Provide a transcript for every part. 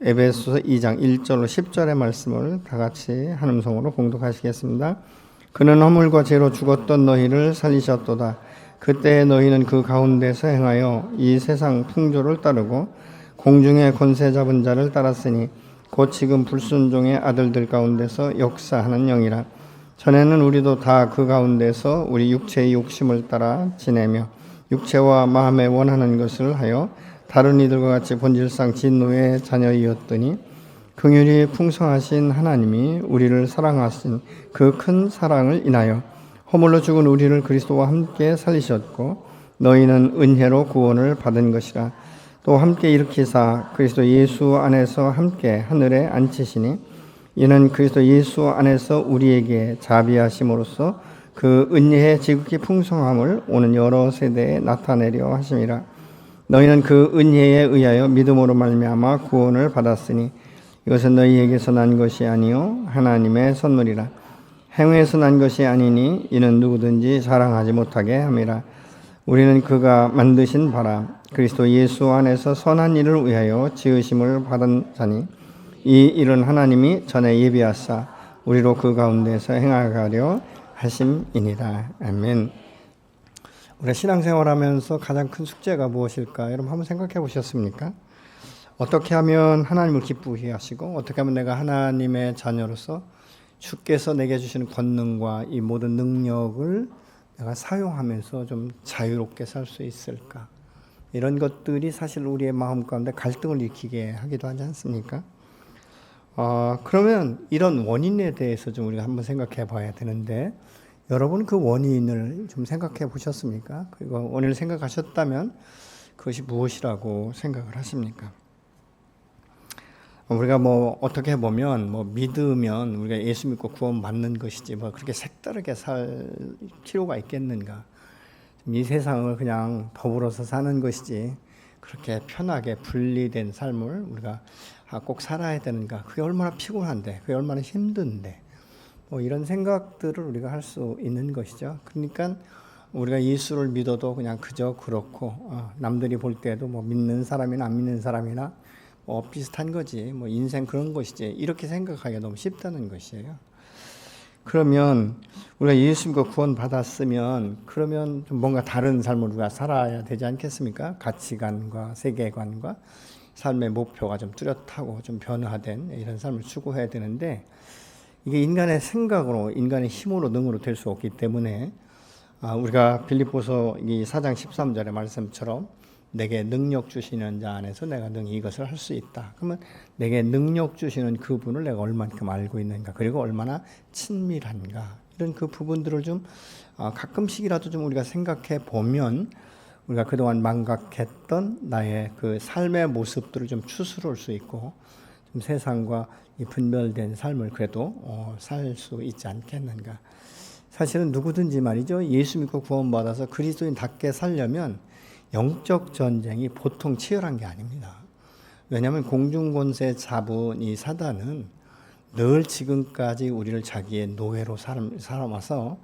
에베소서 2장 1절로 10절의 말씀을 다 같이 한 음성으로 봉독하시겠습니다. 그는 허물과 죄로 죽었던 너희를 살리셨도다. 그때 너희는 그 가운데서 행하여 이 세상 풍조를 따르고 공중의 권세 잡은 자를 따랐으니 곧 지금 불순종의 아들들 가운데서 역사하는 영이라. 전에는 우리도 다 그 가운데서 우리 육체의 욕심을 따라 지내며 육체와 마음에 원하는 것을 하여 다른 이들과 같이 본질상 진노의 자녀이었더니 긍휼이 풍성하신 하나님이 우리를 사랑하신 그 큰 사랑을 인하여 허물로 죽은 우리를 그리스도와 함께 살리셨고 너희는 은혜로 구원을 받은 것이라. 또 함께 일으키사 그리스도 예수 안에서 함께 하늘에 앉히시니 이는 그리스도 예수 안에서 우리에게 자비하심으로써 그 은혜의 지극히 풍성함을 오는 여러 세대에 나타내려 하심이라. 너희는 그 은혜에 의하여 믿음으로 말미암아 구원을 받았으니 이것은 너희에게서 난 것이 아니요 하나님의 선물이라. 행위에서 난 것이 아니니 이는 누구든지 자랑하지 못하게 함이라. 우리는 그가 만드신 바라 그리스도 예수 안에서 선한 일을 위하여 지으심을 받은 자니 이 일은 하나님이 전에 예비하사 우리로 그 가운데서 행하려 하심이니라. 아멘. 우리가 신앙생활하면서 가장 큰 숙제가 무엇일까? 여러분 한번 생각해 보셨습니까? 어떻게 하면 하나님을 기쁘게 하시고 어떻게 하면 내가 하나님의 자녀로서 주께서 내게 주시는 권능과 이 모든 능력을 내가 사용하면서 좀 자유롭게 살 수 있을까? 이런 것들이 사실 우리의 마음 가운데 갈등을 일으키게 하기도 하지 않습니까? 그러면 이런 원인에 대해서 좀 우리가 한번 생각해 봐야 되는데 여러분 그 원인을 좀 생각해 보셨습니까? 그리고 원인을 생각하셨다면 그것이 무엇이라고 생각을 하십니까? 우리가 어떻게 보면 믿으면 우리가 예수 믿고 구원 받는 것이지 그렇게 색다르게 살 필요가 있겠는가? 이 세상을 그냥 더불어서 사는 것이지 그렇게 편하게 분리된 삶을 우리가 꼭 살아야 되는가? 그게 얼마나 피곤한데, 그게 얼마나 힘든데, 이런 생각들을 우리가 할 수 있는 것이죠. 그러니까 우리가 예수를 믿어도 그냥 그저 그렇고 남들이 볼 때도 믿는 사람이나 안 믿는 사람이나 비슷한 거지, 인생 그런 것이지 이렇게 생각하기가 너무 쉽다는 것이에요. 그러면 우리가 예수 믿고 구원 받았으면 그러면 좀 뭔가 다른 삶을 우리가 살아야 되지 않겠습니까? 가치관과 세계관과 삶의 목표가 좀 뚜렷하고 좀 변화된 이런 삶을 추구해야 되는데 이게 인간의 생각으로 인간의 힘으로 능으로 될 수 없기 때문에 우리가 빌립보서 이 4장 13절의 말씀처럼 내게 능력 주시는 자 안에서 내가 능히 이것을 할 수 있다. 그러면 내게 능력 주시는 그분을 내가 얼만큼 알고 있는가, 그리고 얼마나 친밀한가, 이런 그 부분들을 좀 가끔씩이라도 좀 우리가 생각해 보면 우리가 그동안 망각했던 나의 그 삶의 모습들을 좀 추스를 수 있고 좀 세상과 이 분별된 삶을 그래도 살 수 있지 않겠는가. 사실은 누구든지 말이죠, 예수 믿고 구원받아서 그리스도인답게 살려면 영적 전쟁이 보통 치열한 게 아닙니다. 왜냐하면 공중권세 잡은 이 사단은 늘 지금까지 우리를 자기의 노예로 삼아서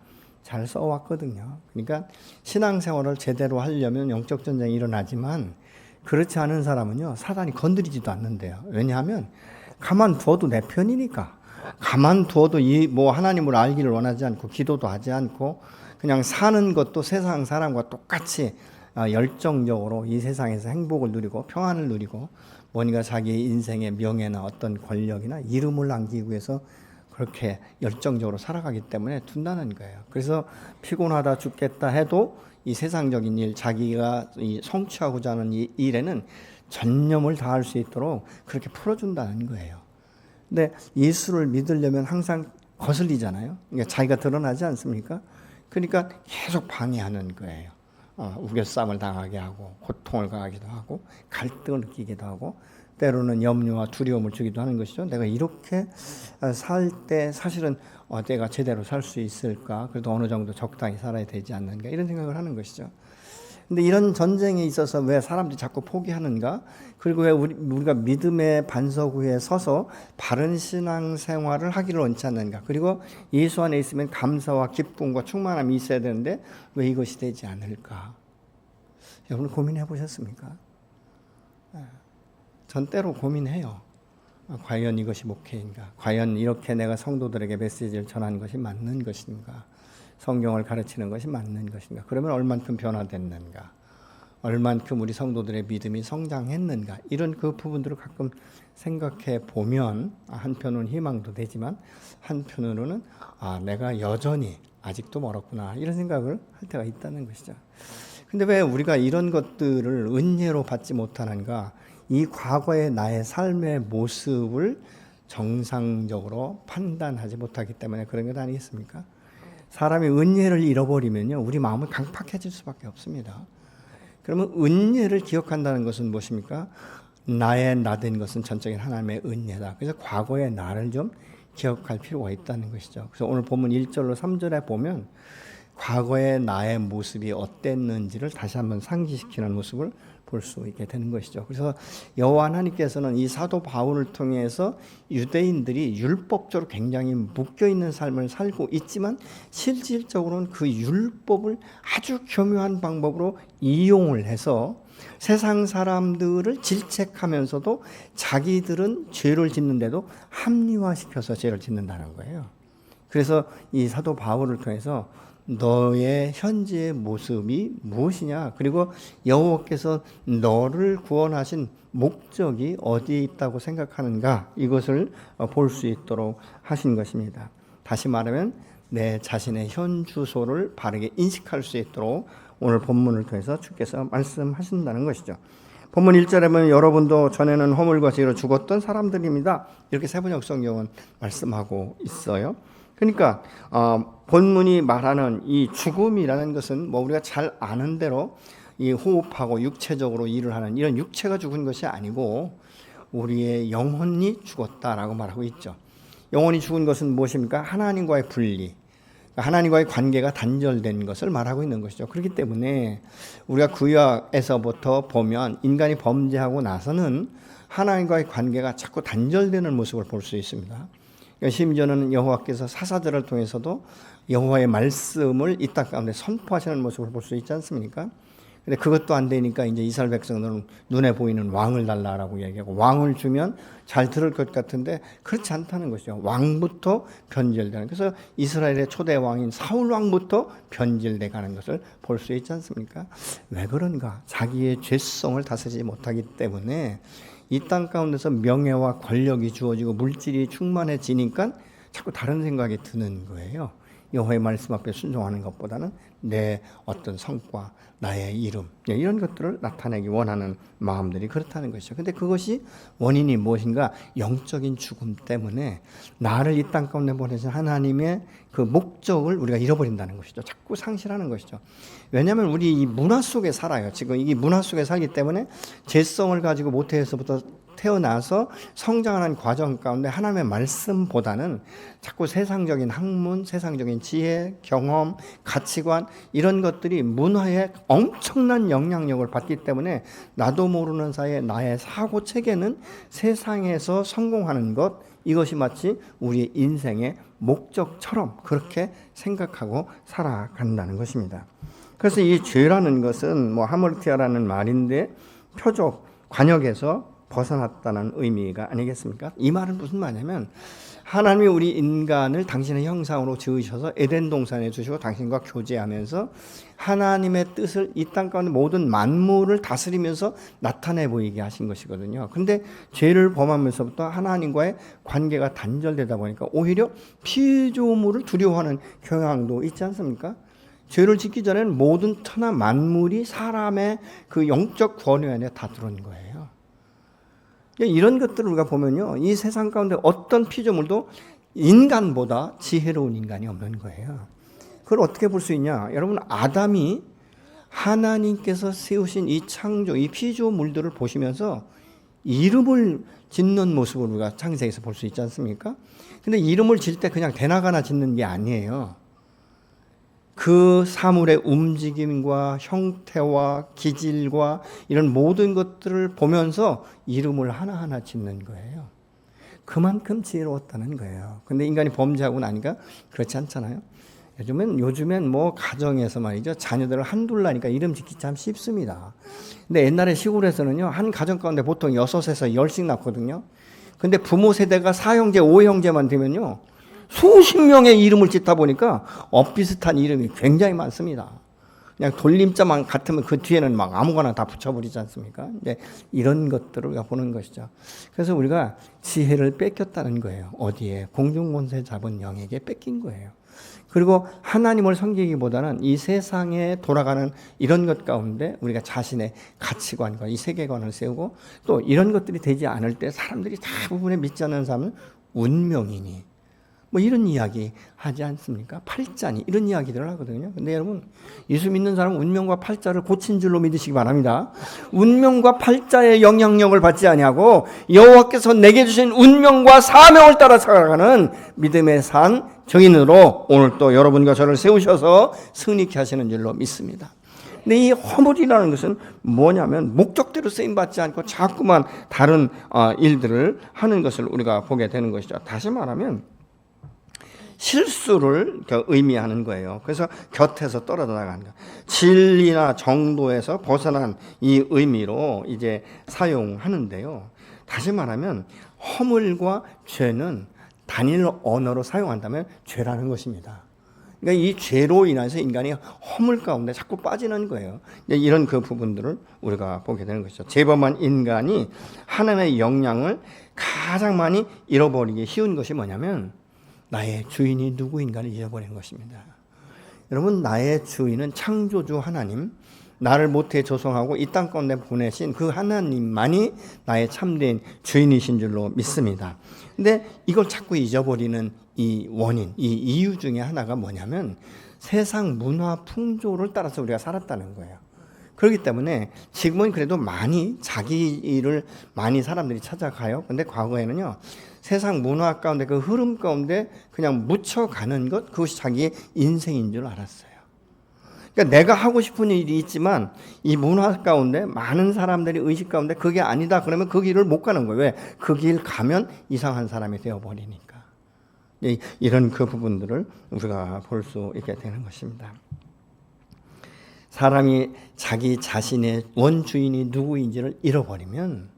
잘 써왔거든요. 그러니까 신앙생활을 제대로 하려면 영적 전쟁이 일어나지만 그렇지 않은 사람은요, 사단이 건드리지도 않는데요. 왜냐하면 가만두어도 내 편이니까. 가만두어도 하나님을 알기를 원하지 않고 기도도 하지 않고 그냥 사는 것도 세상 사람과 똑같이 열정적으로 이 세상에서 행복을 누리고 평안을 누리고 뭔가 자기 인생의 명예나 어떤 권력이나 이름을 남기기 위해서 그렇게 열정적으로 살아가기 때문에 둔다는 거예요. 그래서 피곤하다 죽겠다 해도 이 세상적인 일, 자기가 성취하고자 하는 이 일에는 전념을 다할 수 있도록 그렇게 풀어준다는 거예요. 근데 예수를 믿으려면 항상 거슬리잖아요. 그러니까 자기가 드러나지 않습니까? 그러니까 계속 방해하는 거예요. 우겨싸움을 당하게 하고 고통을 가하기도 하고 갈등을 느끼기도 하고 때로는 염려와 두려움을 주기도 하는 것이죠. 내가 이렇게 살 때 사실은 내가 제대로 살 수 있을까? 그래도 어느 정도 적당히 살아야 되지 않는가? 이런 생각을 하는 것이죠. 근데 이런 전쟁에 있어서 왜 사람들이 자꾸 포기하는가? 그리고 왜 우리가 믿음의 반석 위에 서서 바른 신앙생활을 하기를 원치 않는가? 그리고 예수 안에 있으면 감사와 기쁨과 충만함이 있어야 되는데 왜 이것이 되지 않을까? 여러분 고민해 보셨습니까? 전 때로 고민해요. 과연 이것이 목회인가? 과연 이렇게 내가 성도들에게 메시지를 전하는 것이 맞는 것인가? 성경을 가르치는 것이 맞는 것인가? 그러면 얼만큼 변화됐는가? 얼만큼 우리 성도들의 믿음이 성장했는가? 이런 그 부분들을 가끔 생각해 보면 한편으로는 희망도 되지만 한편으로는 내가 여전히 아직도 멀었구나 이런 생각을 할 때가 있다는 것이죠. 근데 왜 우리가 이런 것들을 은혜로 받지 못하는가? 이 과거의 나의 삶의 모습을 정상적으로 판단하지 못하기 때문에 그런 것 아니겠습니까? 사람이 은혜를 잃어버리면요, 우리 마음은 강팍해질 수밖에 없습니다. 그러면 은혜를 기억한다는 것은 무엇입니까? 나의 나된 것은 전적인 하나님의 은혜다. 그래서 과거의 나를 좀 기억할 필요가 있다는 것이죠. 그래서 오늘 본문 1절로 3절에 보면 과거의 나의 모습이 어땠는지를 다시 한번 상기시키는 모습을 볼 수 있게 되는 것이죠. 그래서 여호와 하나님께서는 이 사도 바울을 통해서 유대인들이 율법적으로 굉장히 묶여있는 삶을 살고 있지만 실질적으로는 그 율법을 아주 교묘한 방법으로 이용을 해서 세상 사람들을 질책하면서도 자기들은 죄를 짓는데도 합리화시켜서 죄를 짓는다는 거예요. 그래서 이 사도 바울을 통해서 너의 현재의 모습이 무엇이냐, 그리고 여호와께서 너를 구원하신 목적이 어디에 있다고 생각하는가, 이것을 볼 수 있도록 하신 것입니다. 다시 말하면 내 자신의 현 주소를 바르게 인식할 수 있도록 오늘 본문을 통해서 주께서 말씀하신다는 것이죠. 본문 1절에 보면 여러분도 전에는 허물과 죄로 죽었던 사람들입니다. 이렇게 세번역 성경은 말씀하고 있어요. 그러니까 본문이 말하는 이 죽음이라는 것은 뭐 우리가 잘 아는 대로 이 호흡하고 육체적으로 일을 하는 이런 육체가 죽은 것이 아니고 우리의 영혼이 죽었다라고 말하고 있죠. 영혼이 죽은 것은 무엇입니까? 하나님과의 분리, 하나님과의 관계가 단절된 것을 말하고 있는 것이죠. 그렇기 때문에 우리가 구약에서부터 보면 인간이 범죄하고 나서는 하나님과의 관계가 자꾸 단절되는 모습을 볼 수 있습니다. 심지어는 여호와께서 사사들을 통해서도 여호와의 말씀을 이 땅 가운데 선포하시는 모습을 볼 수 있지 않습니까? 근데 그것도 안 되니까 이제 이스라엘 백성들은 눈에 보이는 왕을 달라라고 얘기하고, 왕을 주면 잘 들을 것 같은데 그렇지 않다는 것이죠. 왕부터 변질되는, 그래서 이스라엘의 초대 왕인 사울 왕부터 변질돼 가는 것을 볼 수 있지 않습니까? 왜 그런가? 자기의 죄성을 다스리지 못하기 때문에 이 땅 가운데서 명예와 권력이 주어지고 물질이 충만해지니까 자꾸 다른 생각이 드는 거예요. 여호와의 말씀 앞에 순종하는 것보다는 내 어떤 성과, 나의 이름, 이런 것들을 나타내기 원하는 마음들이 그렇다는 것이죠. 근데 그것이 원인이 무엇인가? 영적인 죽음 때문에 나를 이 땅 가운데 보내신 하나님의 그 목적을 우리가 잃어버린다는 것이죠. 자꾸 상실하는 것이죠. 왜냐하면 우리 이 문화 속에 살아요. 지금 이 문화 속에 살기 때문에 죄성을 가지고 모태에서부터 태어나서 성장하는 과정 가운데 하나님의 말씀보다는 자꾸 세상적인 학문, 세상적인 지혜, 경험, 가치관, 이런 것들이 문화에 엄청난 영향력을 받기 때문에 나도 모르는 사이에 나의 사고 체계는 세상에서 성공하는 것, 이것이 마치 우리의 인생의 목적처럼 그렇게 생각하고 살아간다는 것입니다. 그래서 이 죄라는 것은 뭐 하물티아라는 말인데 표적, 관역에서 벗어났다는 의미가 아니겠습니까? 이 말은 무슨 말이냐면 하나님이 우리 인간을 당신의 형상으로 지으셔서 에덴 동산에 주시고 당신과 교제하면서 하나님의 뜻을 이 땅 가운데 모든 만물을 다스리면서 나타내 보이게 하신 것이거든요. 근데 죄를 범하면서부터 하나님과의 관계가 단절되다 보니까 오히려 피조물을 두려워하는 경향도 있지 않습니까? 죄를 짓기 전에는 모든 천하 만물이 사람의 그 영적 권위 안에 다 들어온 거예요. 이런 것들을 우리가 보면요, 이 세상 가운데 어떤 피조물도 인간보다 지혜로운 인간이 없는 거예요. 그걸 어떻게 볼 수 있냐? 여러분, 아담이 하나님께서 세우신 이 창조, 이 피조물들을 보시면서 이름을 짓는 모습을 우리가 창세기에서 볼 수 있지 않습니까? 근데 이름을 질 때 그냥 대나가나 짓는 게 아니에요. 그 사물의 움직임과 형태와 기질과 이런 모든 것들을 보면서 이름을 하나하나 짓는 거예요. 그만큼 지혜로웠다는 거예요. 근데 인간이 범죄하고 나니까 그렇지 않잖아요. 요즘엔 뭐 가정에서 말이죠, 자녀들을 한둘 나니까 이름 짓기 참 쉽습니다. 근데 옛날에 시골에서는요, 한 가정 가운데 보통 6에서 10씩 낳거든요. 근데 부모 세대가 4형제, 5형제만 되면요, 수십 명의 이름을 짓다 보니까 엇비슷한 이름이 굉장히 많습니다. 그냥 돌림자만 같으면 그 뒤에는 막 아무거나 다 붙여버리지 않습니까? 이제 이런 것들을 우리가 보는 것이죠. 그래서 우리가 지혜를 뺏겼다는 거예요. 어디에? 공중권세 잡은 영에게 뺏긴 거예요. 그리고 하나님을 섬기기보다는 이 세상에 돌아가는 이런 것 가운데 우리가 자신의 가치관과 이 세계관을 세우고, 또 이런 것들이 되지 않을 때 사람들이 대부분의 믿지 않는 사람은 운명이니 뭐 이런 이야기 하지 않습니까? 팔자니 이런 이야기들을 하거든요. 근데 여러분, 예수 믿는 사람은 운명과 팔자를 고친 줄로 믿으시기 바랍니다. 운명과 팔자의 영향력을 받지 아니하고 여호와께서 내게 주신 운명과 사명을 따라 살아가는 믿음의 산 증인으로 오늘 또 여러분과 저를 세우셔서 승리케 하시는 줄로 믿습니다. 근데 이 허물이라는 것은 뭐냐면 목적대로 쓰임받지 않고 자꾸만 다른 일들을 하는 것을 우리가 보게 되는 것이죠. 다시 말하면 실수를 의미하는 거예요. 그래서 곁에서 떨어져 나가는 거. 진리나 정도에서 벗어난 이 의미로 이제 사용하는데요. 다시 말하면 허물과 죄는 단일 언어로 사용한다면 죄라는 것입니다. 그러니까 이 죄로 인해서 인간이 허물 가운데 자꾸 빠지는 거예요. 이런 그 부분들을 우리가 보게 되는 것이죠. 죄범한 인간이 하나님의 영향을 가장 많이 잃어버리기 쉬운 것이 뭐냐면 나의 주인이 누구인가를 잃어버리는 것입니다. 여러분, 나의 주인은 창조주 하나님, 나를 모태 조성하고 이 땅 가운데 보내신 그 하나님만이 나의 참된 주인이신 줄로 믿습니다. 근데 이걸 자꾸 잊어버리는 이 원인, 이 이유 중에 하나가 뭐냐면 세상 문화 풍조를 따라서 우리가 살았다는 거예요. 그렇기 때문에 지금은 그래도 많이 자기 일을 많이 사람들이 찾아가요. 근데 과거에는요, 세상 문화 가운데 그 흐름 가운데 그냥 묻혀가는 것, 그것이 자기의 인생인 줄 알았어요. 그러니까 내가 하고 싶은 일이 있지만 이 문화 가운데 많은 사람들이 의식 가운데 그게 아니다 그러면 그 길을 못 가는 거예요. 왜? 그 길 가면 이상한 사람이 되어버리니까. 이런 그 부분들을 우리가 볼 수 있게 되는 것입니다. 사람이 자기 자신의 원주인이 누구인지를 잃어버리면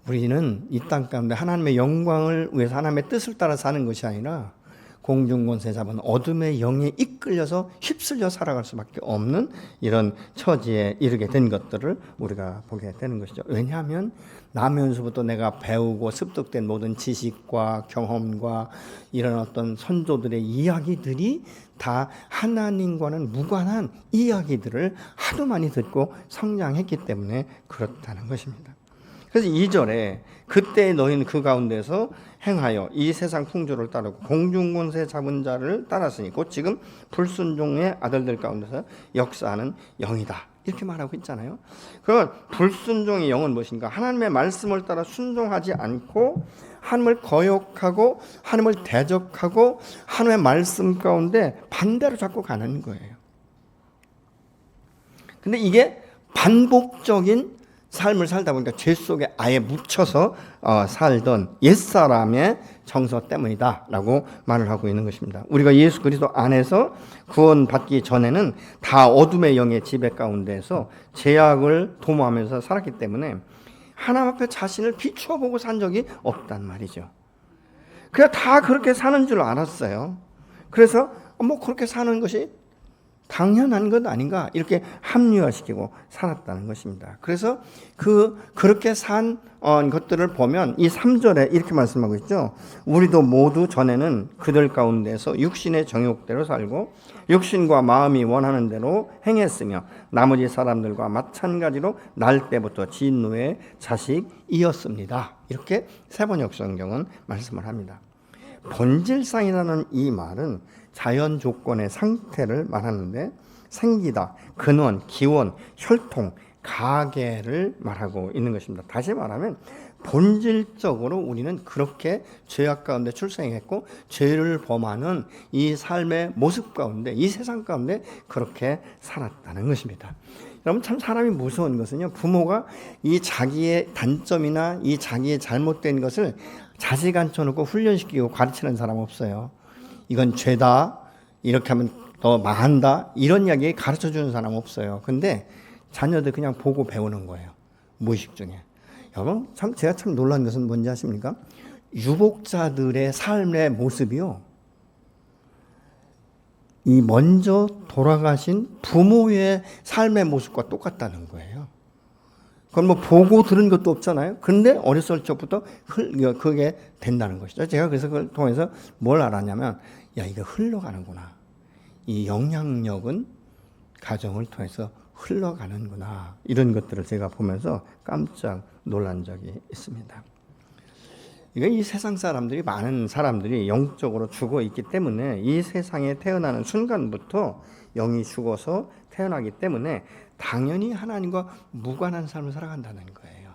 우리는 이 땅 가운데 하나님의 영광을 위해서 하나님의 뜻을 따라 사는 것이 아니라 공중권세 잡은 어둠의 영에 이끌려서 휩쓸려 살아갈 수밖에 없는 이런 처지에 이르게 된 것들을 우리가 보게 되는 것이죠. 왜냐하면 나면서부터 내가 배우고 습득된 모든 지식과 경험과 이런 어떤 선조들의 이야기들이 다 하나님과는 무관한 이야기들을 하도 많이 듣고 성장했기 때문에 그렇다는 것입니다. 그래서 2절에 그때 너희는 그 가운데서 행하여 이 세상 풍조를 따르고 공중권세 잡은 자를 따랐으니 곧 지금 불순종의 아들들 가운데서 역사하는 영이다, 이렇게 말하고 있잖아요. 그러면 불순종의 영은 무엇인가? 하나님의 말씀을 따라 순종하지 않고 하나님을 거역하고 하나님을 대적하고 하나님의 말씀 가운데 반대로 자꾸 가는 거예요. 근데 이게 반복적인 삶을 살다 보니까 죄 속에 아예 묻혀서 살던 옛사람의 정서 때문이다라고 말을 하고 있는 것입니다. 우리가 예수 그리스도 안에서 구원받기 전에는 다 어둠의 영의 지배 가운데서 죄악을 도모하면서 살았기 때문에 하나님 앞에 자신을 비추어 보고 산 적이 없단 말이죠. 그냥 다 그렇게 사는 줄 알았어요. 그래서 뭐 그렇게 사는 것이 당연한 것 아닌가, 이렇게 합리화시키고 살았다는 것입니다. 그래서 그렇게 산 것들을 보면 이 3절에 이렇게 말씀하고 있죠. 우리도 모두 전에는 그들 가운데서 육신의 정욕대로 살고 육신과 마음이 원하는 대로 행했으며 나머지 사람들과 마찬가지로 날 때부터 진노의 자식이었습니다. 이렇게 세번역 성경은 말씀을 합니다. 본질상이라는 이 말은 자연 조건의 상태를 말하는데 생기다, 근원, 기원, 혈통, 가계를 말하고 있는 것입니다. 다시 말하면 본질적으로 우리는 그렇게 죄악 가운데 출생했고 죄를 범하는 이 삶의 모습 가운데, 이 세상 가운데 그렇게 살았다는 것입니다. 여러분, 참 사람이 무서운 것은요, 부모가 이 자기의 단점이나 이 자기의 잘못된 것을 자식 앉혀놓고 훈련시키고 가르치는 사람 없어요. 이건 죄다, 이렇게 하면 더 망한다, 이런 이야기 가르쳐주는 사람 없어요. 근데 자녀들 그냥 보고 배우는 거예요. 무의식 중에. 여러분, 제가 참 놀란 것은 뭔지 아십니까? 유복자들의 삶의 모습이요, 이 먼저 돌아가신 부모의 삶의 모습과 똑같다는 거예요. 그건 뭐 보고 들은 것도 없잖아요. 그런데 어렸을 적부터 그게 된다는 것이죠. 제가 그래서 그걸 통해서 뭘 알았냐면, 야, 이거 흘러가는구나. 이 영향력은 가정을 통해서 흘러가는구나. 이런 것들을 제가 보면서 깜짝 놀란 적이 있습니다. 이 세상 사람들이, 많은 사람들이 영적으로 죽어 있기 때문에, 이 세상에 태어나는 순간부터 영이 죽어서 태어나기 때문에 당연히 하나님과 무관한 삶을 살아간다는 거예요.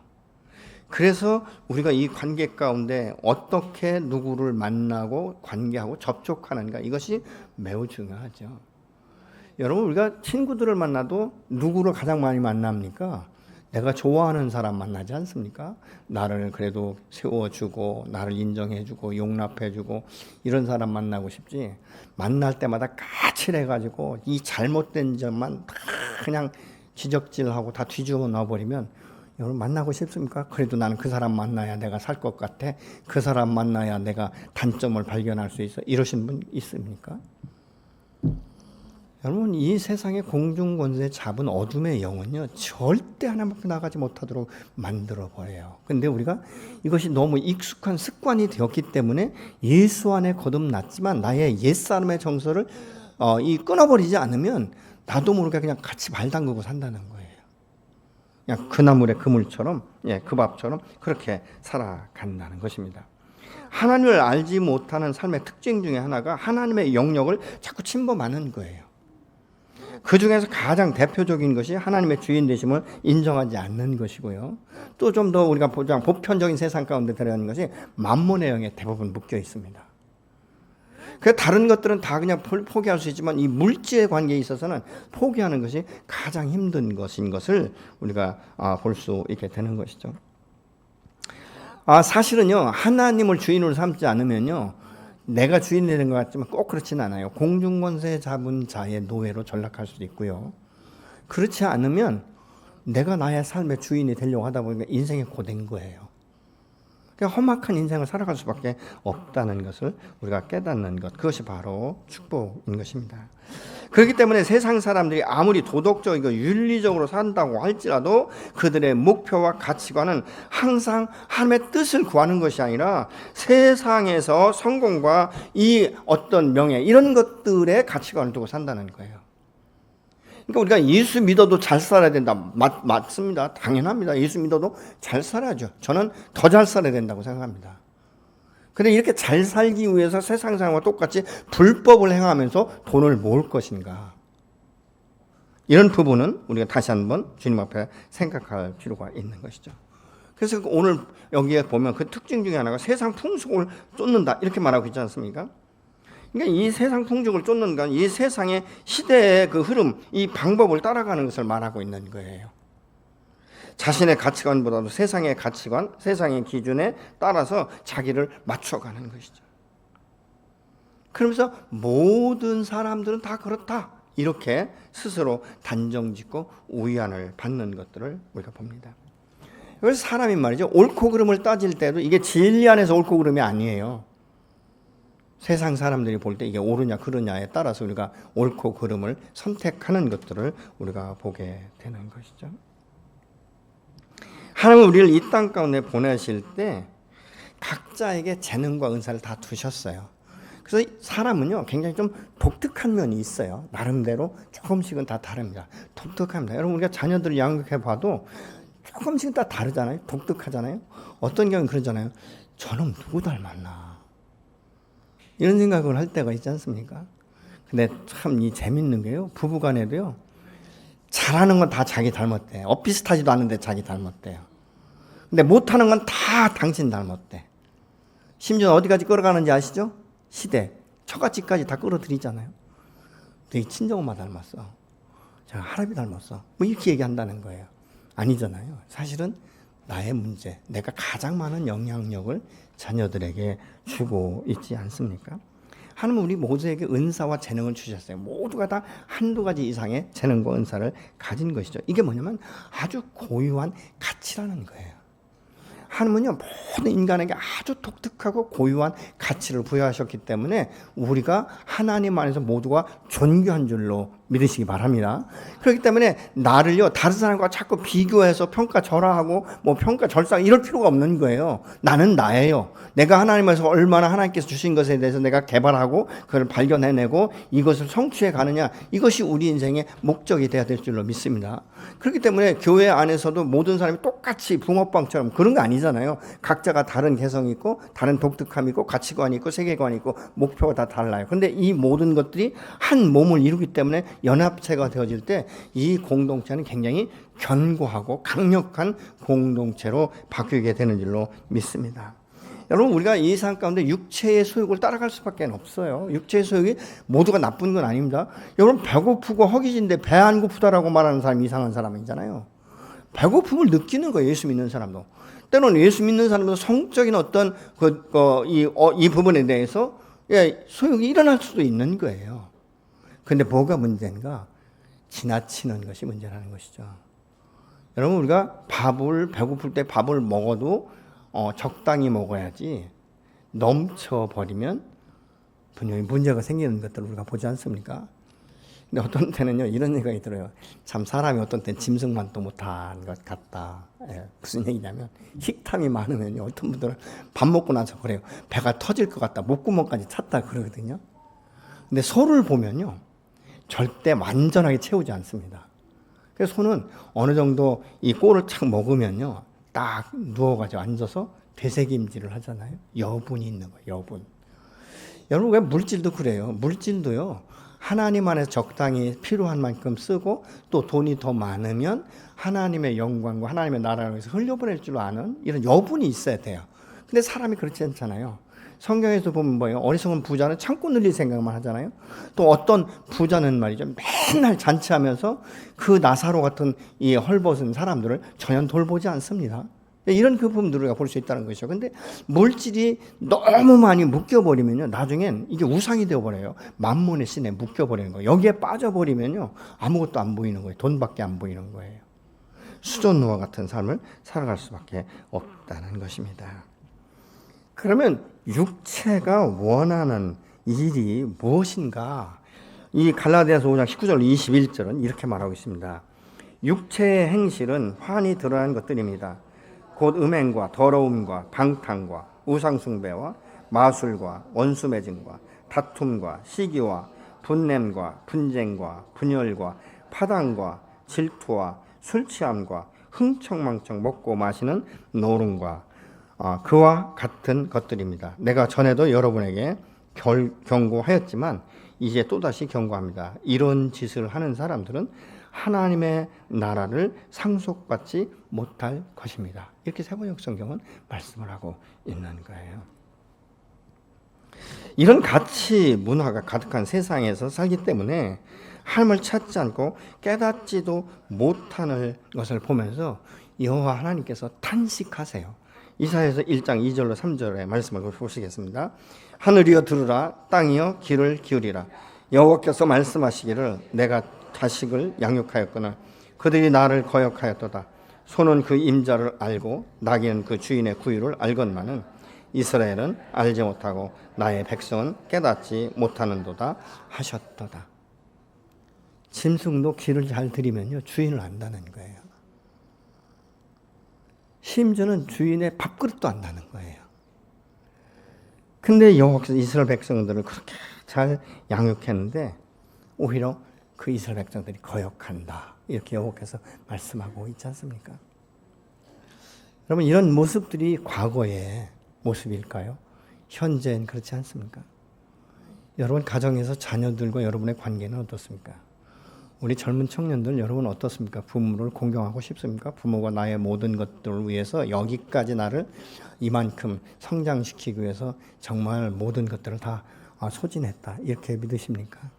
그래서 우리가 이 관계 가운데 어떻게 누구를 만나고 관계하고 접촉하는가, 이것이 매우 중요하죠. 여러분, 우리가 친구들을 만나도 누구를 가장 많이 만납니까? 내가 좋아하는 사람 만나지 않습니까? 나를 그래도 세워주고 나를 인정해주고 용납해주고 이런 사람 만나고 싶지, 만날 때마다 까칠해가지고 이 잘못된 점만 다 그냥 지적질하고 다 뒤집어 놔버리면 여러분 만나고 싶습니까? 그래도 나는 그 사람 만나야 내가 살 것 같아, 그 사람 만나야 내가 단점을 발견할 수 있어, 이러신 분 있습니까? 여러분, 이 세상의 공중권세 잡은 어둠의 영은요, 절대 하나님께 나가지 못하도록 만들어버려요. 근데 우리가 이것이 너무 익숙한 습관이 되었기 때문에 예수 안에 거듭났지만 나의 옛사람의 정서를 끊어버리지 않으면 나도 모르게 그냥 같이 발 담그고 산다는 거예요. 그냥 그 나물에 그 물처럼, 그 밥처럼 그렇게 살아간다는 것입니다. 하나님을 알지 못하는 삶의 특징 중에 하나가 하나님의 영역을 자꾸 침범하는 거예요. 그 중에서 가장 대표적인 것이 하나님의 주인 되심을 인정하지 않는 것이고요. 또 좀 더 우리가 보편적인 세상 가운데 들어가는 것이 만몬의 영에 대부분 묶여 있습니다. 그 다른 것들은 다 그냥 포기할 수 있지만 이 물질의 관계에 있어서는 포기하는 것이 가장 힘든 것인 것을 우리가 볼 수 있게 되는 것이죠. 사실은요, 하나님을 주인으로 삼지 않으면요, 내가 주인이 되는 것 같지만 꼭 그렇지는 않아요. 공중권세 잡은 자의 노예로 전락할 수도 있고요. 그렇지 않으면 내가 나의 삶의 주인이 되려고 하다 보니까 인생이 고된 거예요. 그러니까 험악한 인생을 살아갈 수밖에 없다는 것을 우리가 깨닫는 것, 그것이 바로 축복인 것입니다. 그렇기 때문에 세상 사람들이 아무리 도덕적이고 윤리적으로 산다고 할지라도 그들의 목표와 가치관은 항상 하나님의 뜻을 구하는 것이 아니라 세상에서 성공과 이 어떤 명예, 이런 것들의 가치관을 두고 산다는 거예요. 그러니까 우리가 예수 믿어도 잘 살아야 된다. 맞습니다. 당연합니다. 예수 믿어도 잘 살아야죠. 저는 더 잘 살아야 된다고 생각합니다. 근데 이렇게 잘 살기 위해서 세상 사람과 똑같이 불법을 행하면서 돈을 모을 것인가? 이런 부분은 우리가 다시 한번 주님 앞에 생각할 필요가 있는 것이죠. 그래서 오늘 여기에 보면 그 특징 중에 하나가 세상 풍속을 쫓는다, 이렇게 말하고 있지 않습니까? 그러니까 이 세상 풍속을 쫓는 건 이 세상의 시대의 그 흐름, 이 방법을 따라가는 것을 말하고 있는 거예요. 자신의 가치관보다도 세상의 가치관, 세상의 기준에 따라서 자기를 맞춰가는 것이죠. 그러면서 모든 사람들은 다 그렇다, 이렇게 스스로 단정짓고 우위안을 받는 것들을 우리가 봅니다. 그래서 사람이 말이죠, 옳고 그름을 따질 때도 이게 진리 안에서 옳고 그름이 아니에요. 세상 사람들이 볼 때 이게 옳으냐 그르냐에 따라서 우리가 옳고 그름을 선택하는 것들을 우리가 보게 되는 것이죠. 하나님은 우리를 이 땅 가운데 보내실 때 각자에게 재능과 은사를 다 두셨어요. 그래서 사람은요, 굉장히 좀 독특한 면이 있어요. 나름대로 조금씩은 다 다릅니다. 독특합니다. 여러분, 우리가 자녀들을 양육해 봐도 조금씩은 다 다르잖아요. 독특하잖아요. 어떤 경우는 그러잖아요. 저는 누구 닮았나, 이런 생각을 할 때가 있지 않습니까? 근데 참 이 재밌는 게요, 부부간에도요, 잘하는 건 다 자기 닮았대. 비슷하지도 않은데 자기 닮았대요. 근데 못하는 건 다 당신 닮았대. 심지어 어디까지 끌어가는지 아시죠? 시대, 처갓집까지 다 끌어들이잖아요. 되게 친정엄마 닮았어, 저 할아버지 닮았어, 뭐 이렇게 얘기한다는 거예요. 아니잖아요. 사실은 나의 문제, 내가 가장 많은 영향력을 자녀들에게 주고 있지 않습니까? 하나님은 우리 모두에게 은사와 재능을 주셨어요. 모두가 다 한두 가지 이상의 재능과 은사를 가진 것이죠. 이게 뭐냐면 아주 고유한 가치라는 거예요. 하나님은요 모든 인간에게 아주 독특하고 고유한 가치를 부여하셨기 때문에 우리가 하나님 안에서 모두가 존귀한 줄로 믿으시기 바랍니다. 그렇기 때문에 나를요 다른 사람과 자꾸 비교해서 평가절하하고 뭐 평가절상 이럴 필요가 없는 거예요. 나는 나예요. 내가 하나님에서 얼마나 하나님께서 주신 것에 대해서 내가 개발하고 그걸 발견해내고 이것을 성취해 가느냐, 이것이 우리 인생의 목적이 되어야 될 줄로 믿습니다. 그렇기 때문에 교회 안에서도 모든 사람이 똑같이 붕어빵처럼 그런 거 아니잖아요. 각자가 다른 개성이 있고 다른 독특함이 있고 가치관이 있고 세계관이 있고 목표가 다 달라요. 그런데 이 모든 것들이 한 몸을 이루기 때문에 연합체가 되어질 때 이 공동체는 굉장히 견고하고 강력한 공동체로 바뀌게 되는 줄로 믿습니다. 여러분, 우리가 이 세상 가운데 육체의 소욕을 따라갈 수밖에 없어요. 육체의 소욕이 모두가 나쁜 건 아닙니다. 여러분, 배고프고 허기진데 배 안 고프다라고 말하는 사람이 이상한 사람이잖아요. 배고픔을 느끼는 거예요, 예수 믿는 사람도. 때로는 예수 믿는 사람도 성적인 어떤 이 부분에 대해서 소욕이 일어날 수도 있는 거예요. 근데 뭐가 문제인가? 지나치는 것이 문제라는 것이죠. 여러분, 우리가 배고플 때 밥을 먹어도 적당히 먹어야지 넘쳐버리면 분명히 문제가 생기는 것들을 우리가 보지 않습니까? 근데 어떤 때는요 이런 생각이 들어요. 참 사람이 어떤 때는 짐승만도 못한 것 같다. 무슨 얘기냐면 식탐이 많으면요 어떤 분들은 밥 먹고 나서 그래요. 배가 터질 것 같다. 목구멍까지 찼다 그러거든요. 근데 소를 보면요 절대 완전하게 채우지 않습니다. 그래서 소는 어느 정도 이 꼴을 착 먹으면요 딱 누워가지고 앉아서 되새김질을 하잖아요. 여분이 있는 거예요. 여분. 여러분, 왜 물질도 그래요. 물질도요 하나님 안에서 적당히 필요한 만큼 쓰고 또 돈이 더 많으면 하나님의 영광과 하나님의 나라를 위해서 흘려보낼 줄 아는 이런 여분이 있어야 돼요. 근데 사람이 그렇지 않잖아요. 성경에서 보면 뭐예요? 어리석은 부자는 창고 늘릴 생각만 하잖아요. 또 어떤 부자는 말이죠. 맨날 잔치하면서 그 나사로 같은 이 헐벗은 사람들을 전혀 돌보지 않습니다. 이런 그 부분들을 우리가 볼 수 있다는 것이죠. 근데 물질이 너무 많이 묶여버리면요. 나중엔 이게 우상이 되어버려요. 만몬의 신에 묶여버리는 거예요. 여기에 빠져버리면요. 아무것도 안 보이는 거예요. 돈밖에 안 보이는 거예요. 수존노와 같은 삶을 살아갈 수밖에 없다는 것입니다. 그러면 육체가 원하는 일이 무엇인가? 이 갈라디아서 5장 19절 21절은 이렇게 말하고 있습니다. 육체의 행실은 환히 드러난 것들입니다. 곧 음행과 더러움과 방탕과 우상숭배와 마술과 원수매증과 다툼과 시기와 분냄과 분쟁과 분열과 파당과 질투와 술취함과 흥청망청 먹고 마시는 노름과 그와 같은 것들입니다. 내가 전에도 여러분에게 경고하였지만 이제 또다시 경고합니다. 이런 짓을 하는 사람들은 하나님의 나라를 상속받지 못할 것입니다. 이렇게 세번역 성경은 말씀을 하고 있는 거예요. 이런 가치 문화가 가득한 세상에서 살기 때문에 하나님을 찾지 않고 깨닫지도 못하는 것을 보면서 여호와 하나님께서 탄식하세요. 이사야서 1장 2절로 3절의 말씀을 보시겠습니다. 하늘이여 들으라, 땅이여 귀를 기울이라. 여호와께서 말씀하시기를 내가 자식을 양육하였거늘 그들이 나를 거역하였도다. 소는 그 임자를 알고 나귀는 그 주인의 구유를 알건만은 이스라엘은 알지 못하고 나의 백성은 깨닫지 못하는도다 하셨도다. 짐승도 귀를 잘 들이면요 주인을 안다는 거예요. 심지어는 주인의 밥그릇도 안다는 거예요. 근데 여호와께서 이스라엘 백성들을 그렇게 잘 양육했는데 오히려 그 이스라엘 백성들이 거역한다. 이렇게 여호와께서 말씀하고 있지 않습니까? 여러분, 이런 모습들이 과거의 모습일까요? 현재는 그렇지 않습니까? 여러분 가정에서 자녀들과 여러분의 관계는 어떻습니까? 우리 젊은 청년들 여러분 어떻습니까? 부모를 공경하고 싶습니까? 부모가 나의 모든 것들을 위해서 여기까지 나를 이만큼 성장시키기 위해서 정말 모든 것들을 다 소진했다. 이렇게 믿으십니까?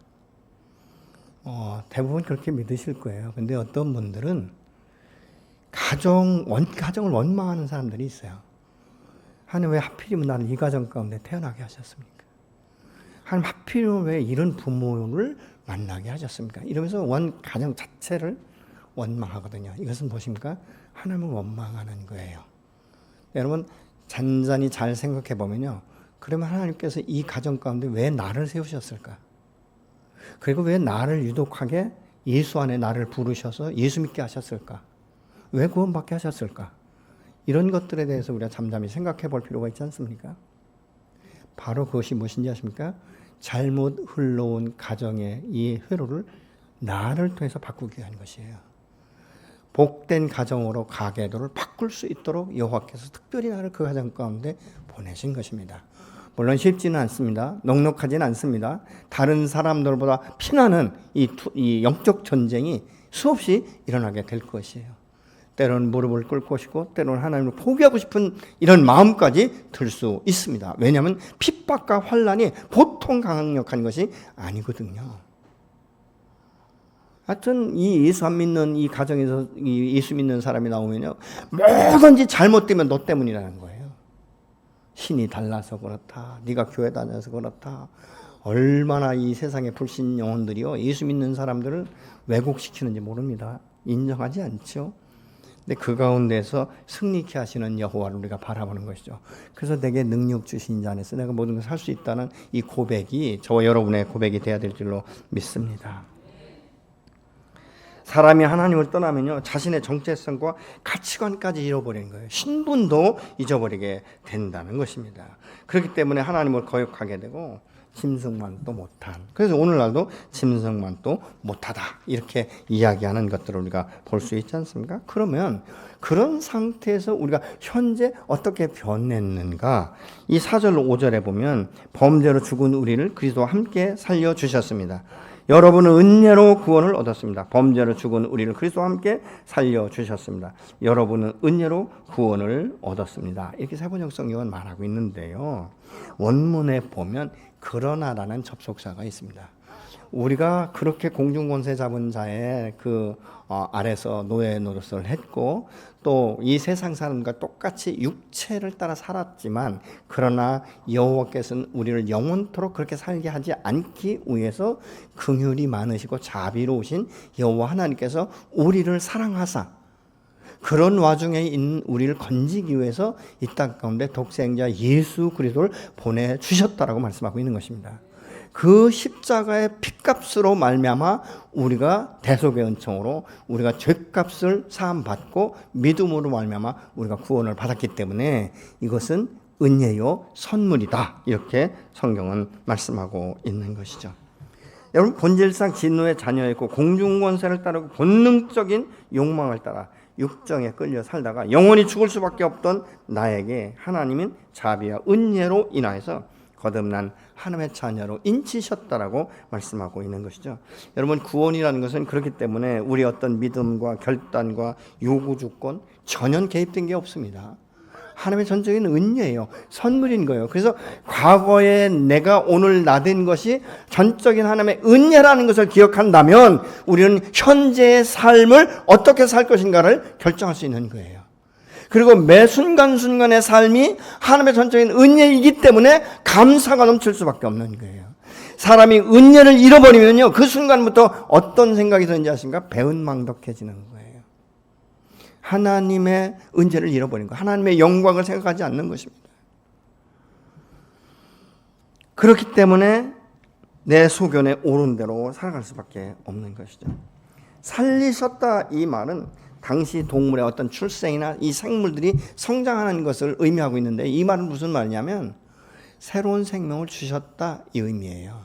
대부분 그렇게 믿으실 거예요. 근데 어떤 분들은 가정을 원망하는 사람들이 있어요. 하나님 왜 하필이면 나는 이 가정 가운데 태어나게 하셨습니까? 하나님 하필이면 왜 이런 부모를 만나게 하셨습니까? 이러면서 가정 자체를 원망하거든요. 이것은 무엇입니까? 하나님을 원망하는 거예요. 여러분 잔잔히 잘 생각해 보면요. 그러면 하나님께서 이 가정 가운데 왜 나를 세우셨을까? 그리고 왜 나를 유독하게 예수 안에 나를 부르셔서 예수 믿게 하셨을까? 왜 구원받게 하셨을까? 이런 것들에 대해서 우리가 잠잠히 생각해 볼 필요가 있지 않습니까? 바로 그것이 무엇인지 아십니까? 잘못 흘러온 가정의 이 회로를 나를 통해서 바꾸기 위한 것이에요. 복된 가정으로 가계도를 바꿀 수 있도록 여호와께서 특별히 나를 그 가정 가운데 보내신 것입니다. 물론 쉽지는 않습니다. 넉넉하지는 않습니다. 다른 사람들보다 피나는 이 영적 전쟁이 수없이 일어나게 될 것이에요. 때로는 무릎을 꿇을 것이고 때로는 하나님을 포기하고 싶은 이런 마음까지 들 수 있습니다. 왜냐하면 핍박과 환난이 보통 강력한 것이 아니거든요. 하여튼 이 예수 안 믿는 이 가정에서 이 예수 믿는 사람이 나오면요, 뭐든지 잘못되면 너 때문이라는 거예요. 신이 달라서 그렇다. 네가 교회 다녀서 그렇다. 얼마나 이 세상의 불신 영혼들이요 예수 믿는 사람들을 왜곡시키는지 모릅니다. 인정하지 않죠. 근데 그 가운데서 승리케 하시는 여호와를 우리가 바라보는 것이죠. 그래서 내게 능력 주신 자 안에서 내가 모든 걸 살 수 있다는 이 고백이 저와 여러분의 고백이 되어야 될 줄로 믿습니다. 사람이 하나님을 떠나면요, 자신의 정체성과 가치관까지 잃어버리는 거예요. 신분도 잊어버리게 된다는 것입니다. 그렇기 때문에 하나님을 거역하게 되고 짐승만도 못한, 그래서 오늘날도 짐승만도 못하다 이렇게 이야기하는 것들을 우리가 볼 수 있지 않습니까? 그러면 그런 상태에서 우리가 현재 어떻게 변했는가? 이 4절 5절에 보면 범죄로 죽은 우리를 그리스도와 함께 살려주셨습니다. 여러분은 은혜로 구원을 얻었습니다. 범죄로 죽은 우리를 그리스도와 함께 살려주셨습니다. 여러분은 은혜로 구원을 얻었습니다. 이렇게 세번역 성경은 말하고 있는데요. 원문에 보면 그러나라는 접속사가 있습니다. 우리가 그렇게 공중권세 잡은 자의 그 아래서 노예 노릇을 했고 또 이 세상 사람과 똑같이 육체를 따라 살았지만 그러나 여호와께서는 우리를 영원토록 그렇게 살게 하지 않기 위해서 긍휼이 많으시고 자비로우신 여호와 하나님께서 우리를 사랑하사 그런 와중에 있는 우리를 건지기 위해서 이 땅 가운데 독생자 예수 그리스도를 보내주셨다라고 말씀하고 있는 것입니다. 그 십자가의 핏값으로 말미암아 우리가 대속의 은총으로 우리가 죄값을 사함받고 믿음으로 말미암아 우리가 구원을 받았기 때문에 이것은 은혜요 선물이다, 이렇게 성경은 말씀하고 있는 것이죠. 여러분, 본질상 진노의 자녀였고 공중권세를 따르고 본능적인 욕망을 따라 육정에 끌려 살다가 영원히 죽을 수밖에 없던 나에게 하나님은 자비와 은혜로 인하여서 거듭난 하나님의 자녀로 인치셨다라고 말씀하고 있는 것이죠. 여러분, 구원이라는 것은 그렇기 때문에 우리 어떤 믿음과 결단과 요구 조건 전혀 개입된 게 없습니다. 하나님의 전적인 은혜예요. 선물인 거예요. 그래서 과거에 내가 오늘 나된 것이 전적인 하나님의 은혜라는 것을 기억한다면 우리는 현재의 삶을 어떻게 살 것인가를 결정할 수 있는 거예요. 그리고 매 순간순간의 삶이 하나님의 전적인 은혜이기 때문에 감사가 넘칠 수밖에 없는 거예요. 사람이 은혜를 잃어버리면요, 그 순간부터 어떤 생각이 드는지 아십니까? 배은망덕해지는 거예요. 하나님의 은혜를 잃어버린 거예요. 하나님의 영광을 생각하지 않는 것입니다. 그렇기 때문에 내 소견에 옳은 대로 살아갈 수밖에 없는 것이죠. 살리셨다, 이 말은 당시 동물의 어떤 출생이나 이 생물들이 성장하는 것을 의미하고 있는데, 이 말은 무슨 말이냐면 새로운 생명을 주셨다, 이 의미예요.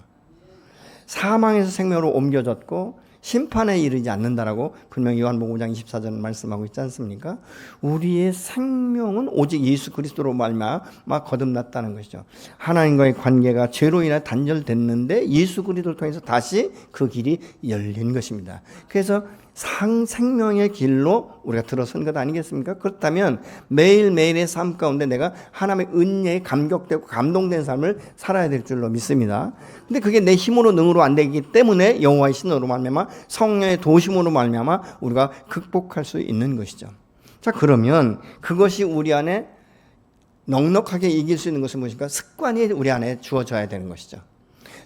사망에서 생명으로 옮겨졌고 심판에 이르지 않는다라고 분명히 요한복음 5장 24절 말씀하고 있지 않습니까? 우리의 생명은 오직 예수 그리스도로 말미암아 거듭났다는 것이죠. 하나님과의 관계가 죄로 인해 단절됐는데 예수 그리스도를 통해서 다시 그 길이 열린 것입니다. 그래서 생명의 길로 우리가 들어선 것 아니겠습니까? 그렇다면 매일매일의 삶 가운데 내가 하나님의 은혜에 감격되고 감동된 삶을 살아야 될 줄로 믿습니다. 근데 그게 내 힘으로 능으로 안 되기 때문에 여호와의 신으로 말미암아 성령의 도심으로 말미암아 우리가 극복할 수 있는 것이죠. 자, 그러면 그것이 우리 안에 넉넉하게 이길 수 있는 것은 무엇입니까? 습관이 우리 안에 주어져야 되는 것이죠.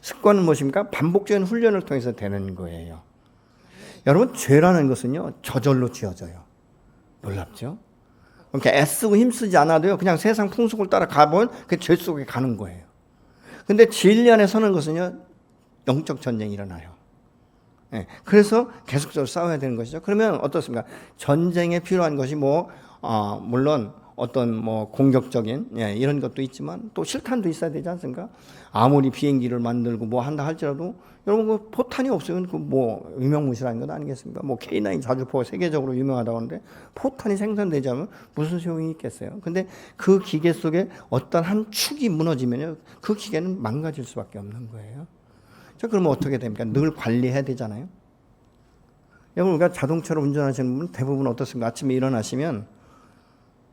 습관은 무엇입니까? 반복적인 훈련을 통해서 되는 거예요. 여러분, 죄라는 것은요 저절로 지어져요. 놀랍죠? 그러니까 애쓰고 힘쓰지 않아도요. 그냥 세상 풍속을 따라 가보면 그 죄 속에 가는 거예요. 근데 진리 안에 서는 것은요. 영적 전쟁이 일어나요. 예, 그래서 계속적으로 싸워야 되는 것이죠. 그러면 어떻습니까? 전쟁에 필요한 것이 물론 어떤 공격적인 이런 것도 있지만 또 실탄도 있어야 되지 않습니까? 아무리 비행기를 만들고 한다 할지라도 여러분 포탄이 없으면 유명무실한 것 아니겠습니까? K9 자주포가 세계적으로 유명하다고 하는데 포탄이 생산되지 않으면 무슨 소용이 있겠어요? 근데 그 기계 속에 어떤 한 축이 무너지면요, 그 기계는 망가질 수밖에 없는 거예요. 자, 그러면 어떻게 됩니까? 늘 관리해야 되잖아요. 여러분, 우리가 자동차를 운전하시는 분은 대부분 어떻습니까? 아침에 일어나시면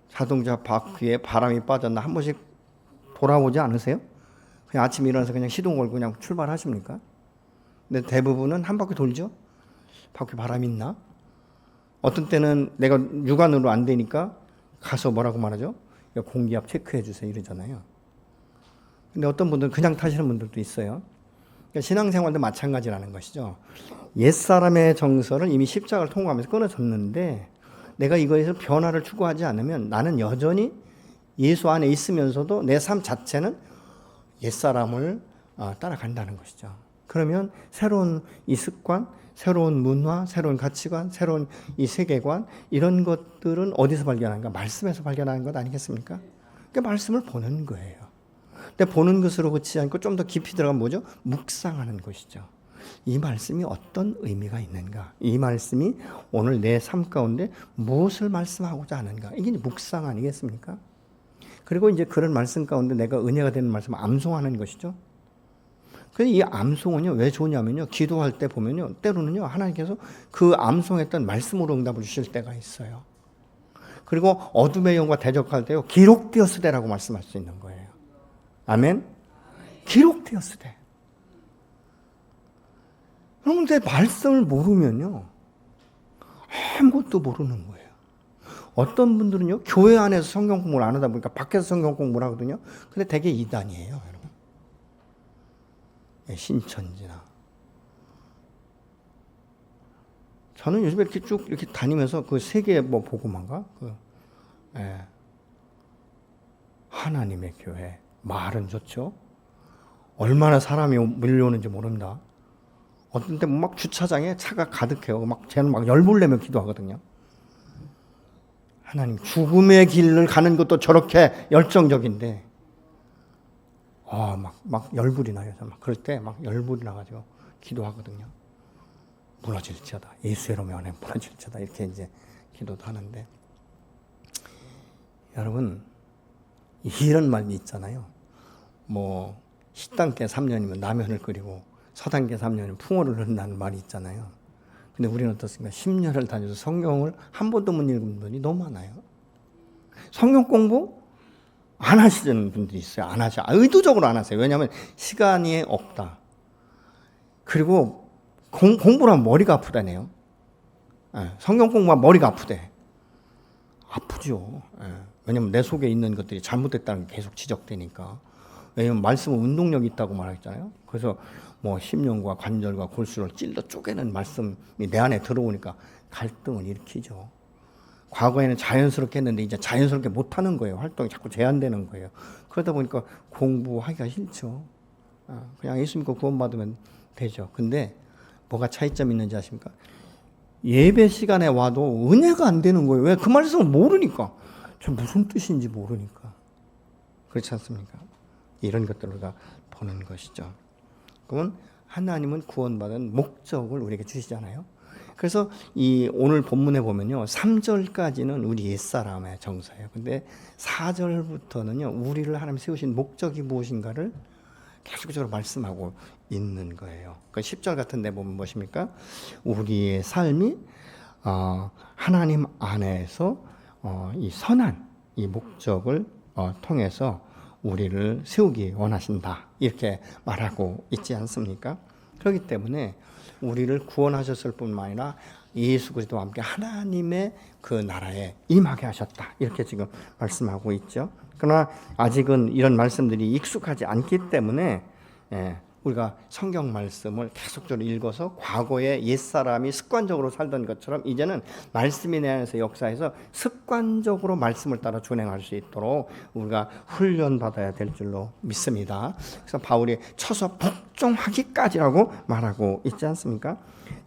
자동차 바퀴에 바람이 빠졌나 한 번씩 돌아보지 않으세요? 그냥 아침에 일어나서 그냥 시동 걸고 그냥 출발하십니까? 근데 대부분은 한 바퀴 돌죠? 바퀴 바람이 있나? 어떤 때는 내가 육안으로 안 되니까 가서 뭐라고 말하죠? 공기압 체크해 주세요 이러잖아요. 근데 어떤 분들은 그냥 타시는 분들도 있어요. 그러니까 신앙생활도 마찬가지라는 것이죠. 옛사람의 정서를 이미 십자가를 통과하면서 끊어졌는데 내가 이거에서 변화를 추구하지 않으면 나는 여전히 예수 안에 있으면서도 내 삶 자체는 옛사람을 따라간다는 것이죠. 그러면 새로운 이 습관, 새로운 문화, 새로운 가치관, 새로운 이 세계관 이런 것들은 어디서 발견하는가? 말씀에서 발견하는 것 아니겠습니까? 그러니까 말씀을 보는 거예요. 근데 보는 것으로 그치지 않고 좀 더 깊이 들어가면 뭐죠? 묵상하는 것이죠. 이 말씀이 어떤 의미가 있는가? 이 말씀이 오늘 내 삶 가운데 무엇을 말씀하고자 하는가? 이게 묵상 아니겠습니까? 그리고 이제 그런 말씀 가운데 내가 은혜가 되는 말씀을 암송하는 것이죠. 그래서 이 암송은요, 왜 좋냐면요, 기도할 때 보면요, 때로는요, 하나님께서 그 암송했던 말씀으로 응답을 주실 때가 있어요. 그리고 어둠의 영과 대적할 때요, 기록되었으되라고 말씀할 수 있는 거예요. 아멘? 기록되었으되. 여러분, 내 말씀을 모르면요, 아무것도 모르는 거예요. 어떤 분들은요, 교회 안에서 성경 공부를 안 하다 보니까 밖에서 성경 공부를 하거든요. 근데 되게 이단이에요, 여러분. 신천지나. 저는 요즘에 이렇게 쭉 이렇게 다니면서 그 세계 보고만가? 하나님의 교회. 말은 좋죠. 얼마나 사람이 밀려오는지 모른다. 어떤 때 막 주차장에 차가 가득해요. 쟤는 열불 내며 기도하거든요. 하나님, 죽음의 길을 가는 것도 저렇게 열정적인데, 막 열불이 나요. 그럴 때 막 열불이 나가지고 기도하거든요. 무너질지어다. 예수의 이름 안에 무너질지어다. 이렇게 이제 기도도 하는데, 여러분, 이런 말이 있잖아요. 시당계 3년이면 라면을 끓이고 서당계 3년이면 풍어를 넣는다는 말이 있잖아요. 근데 우리는 어떻습니까? 10년을 다녀서 성경을 한 번도 못 읽은 분이 너무 많아요. 성경 공부 안 하시는 분들이 있어요. 안 하죠. 의도적으로 안 하세요. 왜냐하면 시간이 없다. 그리고 공부를 하면 머리가 아프다네요. 성경 공부하면 머리가 아프대. 아프죠. 왜냐하면 내 속에 있는 것들이 잘못됐다는 게 계속 지적되니까. 왜냐하면 말씀은 운동력이 있다고 말했잖아요. 그래서 심령과 관절과 골수를 찔러 쪼개는 말씀이 내 안에 들어오니까 갈등을 일으키죠. 과거에는 자연스럽게 했는데 이제 자연스럽게 못하는 거예요. 활동이 자꾸 제한되는 거예요. 그러다 보니까 공부하기가 싫죠. 그냥 예수 믿고 구원받으면 되죠. 근데 뭐가 차이점이 있는지 아십니까? 예배 시간에 와도 은혜가 안 되는 거예요. 왜? 그 말씀을 모르니까. 저 무슨 뜻인지 모르니까. 그렇지 않습니까? 이런 것들을 우리가 보는 것이죠. 그러면 하나님은 구원받은 목적을 우리에게 주시잖아요. 그래서 이 오늘 본문에 보면요, 3절까지는 우리 옛사람의 정서예요. 근데 4절부터는요, 우리를 하나님 세우신 목적이 무엇인가를 계속적으로 말씀하고 있는 거예요. 그 10절 같은 데 보면 무엇입니까? 우리의 삶이 하나님 안에서 이 선한 이 목적을 통해서 우리를 세우기 원하신다. 이렇게 말하고 있지 않습니까? 그렇기 때문에 우리를 구원하셨을 뿐만 아니라 예수 그리스도와 함께 하나님의 그 나라에 임하게 하셨다. 이렇게 지금 말씀하고 있죠. 그러나 아직은 이런 말씀들이 익숙하지 않기 때문에 우리가 성경 말씀을 계속적으로 읽어서 과거에 옛사람이 습관적으로 살던 것처럼 이제는 말씀이 내 안에서 역사해서 습관적으로 말씀을 따라 준행할 수 있도록 우리가 훈련받아야 될 줄로 믿습니다. 그래서 바울이 쳐서 복종하기까지라고 말하고 있지 않습니까?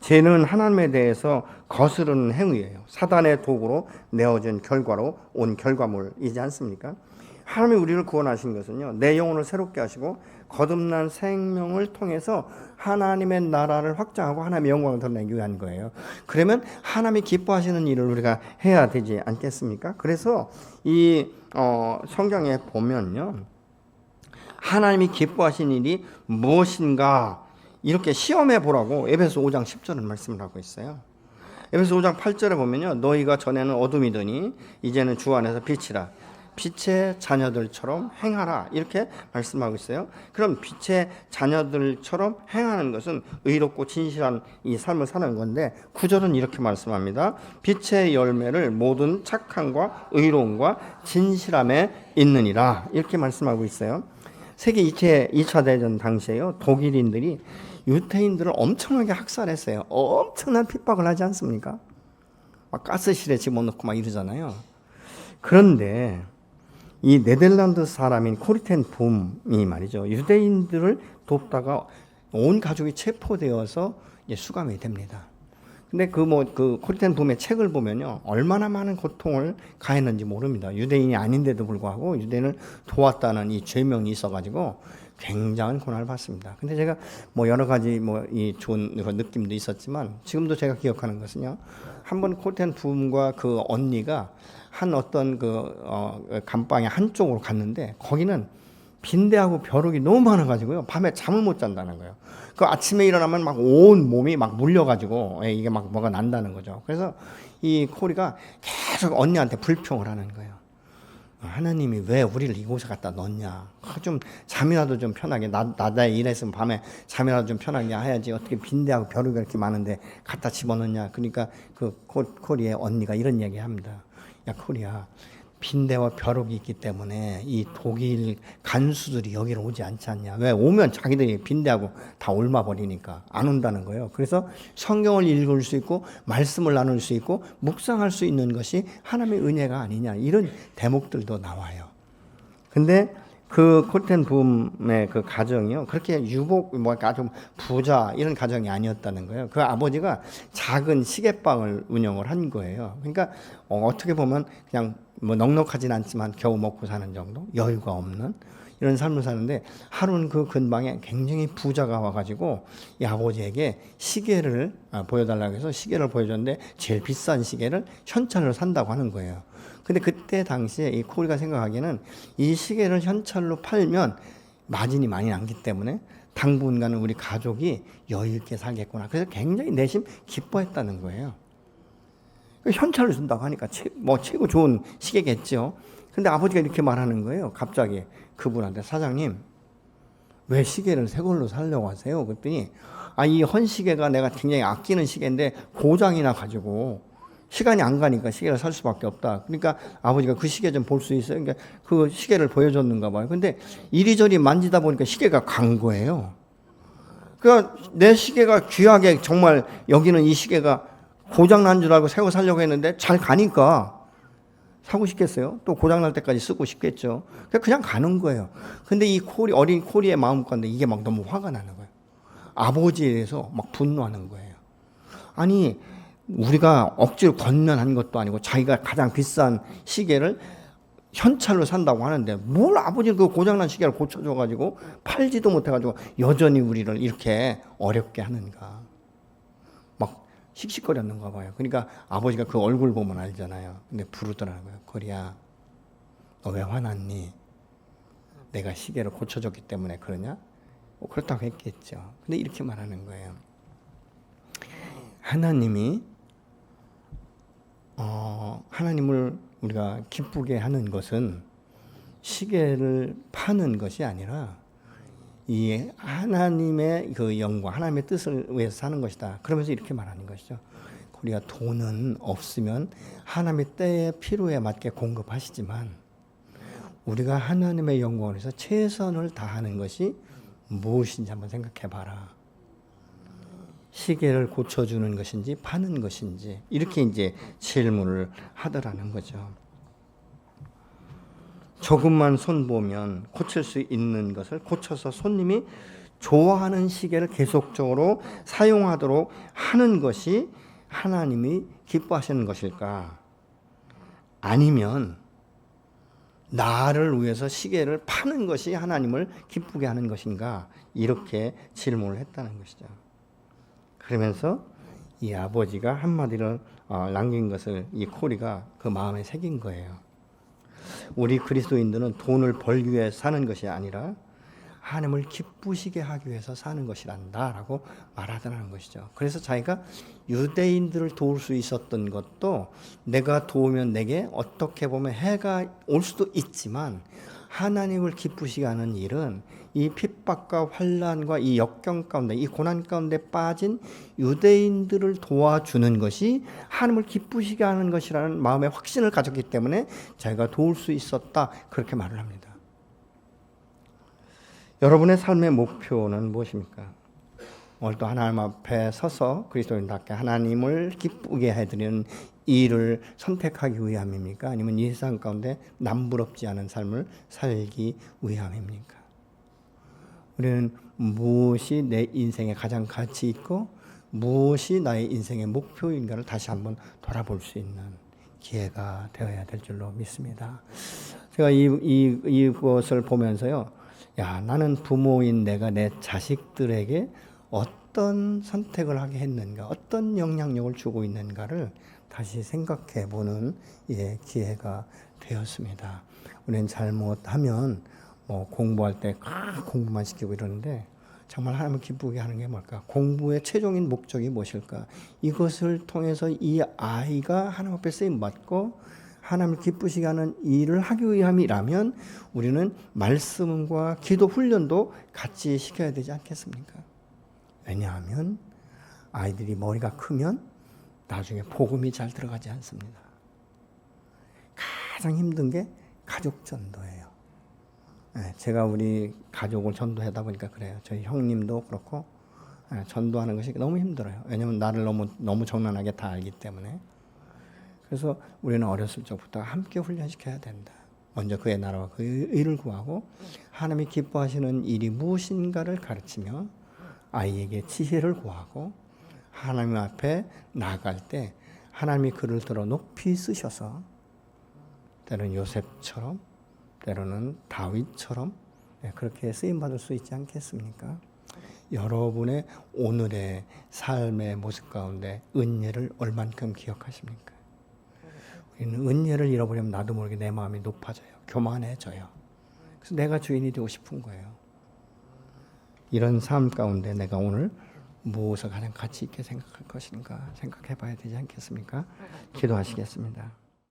죄는 하나님에 대해서 거스르는 행위예요. 사단의 도구로 내어진 결과로 온 결과물이지 않습니까? 하나님이 우리를 구원하신 것은요, 내 영혼을 새롭게 하시고 거듭난 생명을 통해서 하나님의 나라를 확장하고 하나님의 영광을 드러내기 위한 거예요. 그러면 하나님이 기뻐하시는 일을 우리가 해야 되지 않겠습니까? 그래서 이 성경에 보면요, 하나님이 기뻐하신 일이 무엇인가 이렇게 시험해 보라고 에베소 5장 10절은 말씀을 하고 있어요. 에베소 5장 8절에 보면요, 너희가 전에는 어둠이더니 이제는 주 안에서 빛이라, 빛의 자녀들처럼 행하라, 이렇게 말씀하고 있어요. 그럼 빛의 자녀들처럼 행하는 것은 의롭고 진실한 이 삶을 사는 건데, 9절은 이렇게 말씀합니다. 빛의 열매를 모든 착함과 의로움과 진실함에 있느니라, 이렇게 말씀하고 있어요. 세계 2차 대전 당시에요, 독일인들이 유태인들을 엄청나게 학살했어요. 엄청난 핍박을 하지 않습니까? 막 가스실에 집어넣고 막 이러잖아요. 그런데 이 네덜란드 사람인 코리텐 붐이 말이죠, 유대인들을 돕다가 온 가족이 체포되어서 수감이 됩니다. 근데 그 코리텐 붐의 책을 보면요, 얼마나 많은 고통을 가했는지 모릅니다. 유대인이 아닌데도 불구하고 유대인을 도왔다는 이 죄명이 있어가지고 굉장한 고난을 받습니다. 근데 제가 여러 가지 이 좋은 그런 느낌도 있었지만, 지금도 제가 기억하는 것은요, 한번 코리텐 붐과 그 언니가 한 어떤 감방의 한쪽으로 갔는데, 거기는 빈대하고 벼룩이 너무 많아가지고요, 밤에 잠을 못 잔다는 거예요. 그 아침에 일어나면 막 온 몸이 막 물려가지고 이게 막 뭐가 난다는 거죠. 그래서 이 코리가 계속 언니한테 불평을 하는 거예요. 하나님이 왜 우리를 이곳에 갖다 넣냐? 좀 잠이라도 좀 편하게, 낮에 일했으면 밤에 잠이라도 좀 편하게 해야지, 어떻게 빈대하고 벼룩이 이렇게 많은데 갖다 집어넣냐? 그러니까 그 코리의 언니가 이런 얘기합니다. 야, 코리야, 빈대와 벼룩이 있기 때문에 이 독일 간수들이 여기로 오지 않지 않냐? 왜 오면 자기들이 빈대하고 다 옮아버리니까 안 온다는 거예요. 그래서 성경을 읽을 수 있고 말씀을 나눌 수 있고 묵상할 수 있는 것이 하나님의 은혜가 아니냐, 이런 대목들도 나와요. 근데 그 코리텐 붐의 그 가정이요, 그렇게 아주 부자 이런 가정이 아니었다는 거예요. 그 아버지가 작은 시계방을 운영을 한 거예요. 그러니까 어떻게 보면 그냥 넉넉하진 않지만 겨우 먹고 사는 정도, 여유가 없는 이런 삶을 사는데, 하루는 그 근방에 굉장히 부자가 와가지고 이 아버지에게 시계를 보여달라고 해서 시계를 보여줬는데, 제일 비싼 시계를 현찰로 산다고 하는 거예요. 근데 그때 당시에 이 코리가 생각하기에는 이 시계를 현찰로 팔면 마진이 많이 남기 때문에 당분간은 우리 가족이 여유 있게 살겠구나. 그래서 굉장히 내심 기뻐했다는 거예요. 현찰을 준다고 하니까 최고 좋은 시계겠죠. 근데 아버지가 이렇게 말하는 거예요. 갑자기 그분한테, 사장님, 왜 시계를 새 걸로 사려고 하세요? 그랬더니, 이 헌시계가 내가 굉장히 아끼는 시계인데 고장이 나가지고 시간이 안 가니까 시계를 살 수밖에 없다. 그러니까 아버지가 그 시계 좀 볼 수 있어요? 그러니까 그 시계를 보여줬는가 봐요. 근데 이리저리 만지다 보니까 시계가 간 거예요. 그러니까 내 시계가 귀하게, 정말 여기는 이 시계가 고장 난 줄 알고 새거 사려고 했는데 잘 가니까 사고 싶겠어요? 또 고장 날 때까지 쓰고 싶겠죠. 그냥 가는 거예요. 근데 이 어린 코리의 마음 가운데 이게 막 너무 화가 나는 거예요. 아버지에 대해서 막 분노하는 거예요. 아니, 우리가 억지로 건면한 것도 아니고 자기가 가장 비싼 시계를 현찰로 산다고 하는데, 뭘 아버지는 그 고장난 시계를 고쳐줘가지고 팔지도 못해가지고 여전히 우리를 이렇게 어렵게 하는가. 막 씩씩거렸는가 봐요. 그러니까 아버지가 그 얼굴 보면 알잖아요. 근데 부르더라고요. 코리야, 너 왜 화났니? 내가 시계를 고쳐줬기 때문에 그러냐? 그렇다고 했겠죠. 근데 이렇게 말하는 거예요. 하나님을 우리가 기쁘게 하는 것은 시계를 파는 것이 아니라 이 하나님의 그 영광, 하나님의 뜻을 위해서 사는 것이다. 그러면서 이렇게 말하는 것이죠. 우리가 돈은 없으면 하나님의 때에 필요에 맞게 공급하시지만, 우리가 하나님의 영광을 위해서 최선을 다하는 것이 무엇인지 한번 생각해 봐라. 시계를 고쳐주는 것인지 파는 것인지 이렇게 이제 질문을 하더라는 거죠. 조금만 손보면 고칠 수 있는 것을 고쳐서 손님이 좋아하는 시계를 계속적으로 사용하도록 하는 것이 하나님이 기뻐하시는 것일까? 아니면 나를 위해서 시계를 파는 것이 하나님을 기쁘게 하는 것인가? 이렇게 질문을 했다는 것이죠. 그러면서 이 아버지가 한마디를 남긴 것을 이 코리가 그 마음에 새긴 거예요. 우리 그리스도인들은 돈을 벌기 위해 사는 것이 아니라 하나님을 기쁘시게 하기 위해서 사는 것이란다 라고 말하더라는 것이죠. 그래서 자기가 유대인들을 도울 수 있었던 것도 내가 도우면 내게 어떻게 보면 해가 올 수도 있지만 하나님을 기쁘시게 하는 일은 이 핍박과 환난과 이 역경 가운데 이 고난 가운데 빠진 유대인들을 도와주는 것이 하나님을 기쁘시게 하는 것이라는 마음의 확신을 가졌기 때문에 자기가 도울 수 있었다 그렇게 말을 합니다. 여러분의 삶의 목표는 무엇입니까? 오늘도 하나님 앞에 서서 그리스도인답게 하나님을 기쁘게 해드리는 일을 선택하기 위함입니까? 아니면 이 세상 가운데 남부럽지 않은 삶을 살기 위함입니까? 우리는 무엇이 내 인생에 가장 가치 있고 무엇이 나의 인생의 목표인가를 다시 한번 돌아볼 수 있는 기회가 되어야 될 줄로 믿습니다. 제가 이것을 보면서요, 야, 나는 부모인 내가 내 자식들에게 어떤 선택을 하게 했는가, 어떤 영향력을 주고 있는가를 다시 생각해 보는 기회가 되었습니다. 우리는 잘못하면 공부할 때 공부만 시키고 이러는데 정말 하나님을 기쁘게 하는 게 뭘까? 공부의 최종인 목적이 무엇일까? 이것을 통해서 이 아이가 하나님 앞에 쓰임받고 하나님을 기쁘시게 하는 일을 하기 위함이라면 우리는 말씀과 기도 훈련도 같이 시켜야 되지 않겠습니까? 왜냐하면 아이들이 머리가 크면 나중에 복음이 잘 들어가지 않습니다. 가장 힘든 게 가족 전도예요. 제가 우리 가족을 전도하다 보니까 그래요. 저희 형님도 그렇고 전도하는 것이 너무 힘들어요. 왜냐하면 나를 너무 정난하게 다 알기 때문에. 그래서 우리는 어렸을 적부터 함께 훈련시켜야 된다. 먼저 그의 나라와 그의 의를 구하고 하나님이 기뻐하시는 일이 무엇인가를 가르치며 아이에게 지혜를 구하고 하나님 앞에 나아갈 때 하나님이 그를 들어 높이 쓰셔서 때로는 요셉처럼 때로는 다윗처럼 그렇게 쓰임받을 수 있지 않겠습니까? 여러분의 오늘의 삶의 모습 가운데 은혜를 얼만큼 기억하십니까? 우리는 은혜를 잃어버리면 나도 모르게 내 마음이 높아져요. 교만해져요. 그래서 내가 주인이 되고 싶은 거예요. 이런 삶 가운데 내가 오늘 무엇을 가장 가치 있게 생각할 것인가 생각해 봐야 되지 않겠습니까? 기도하시겠습니다.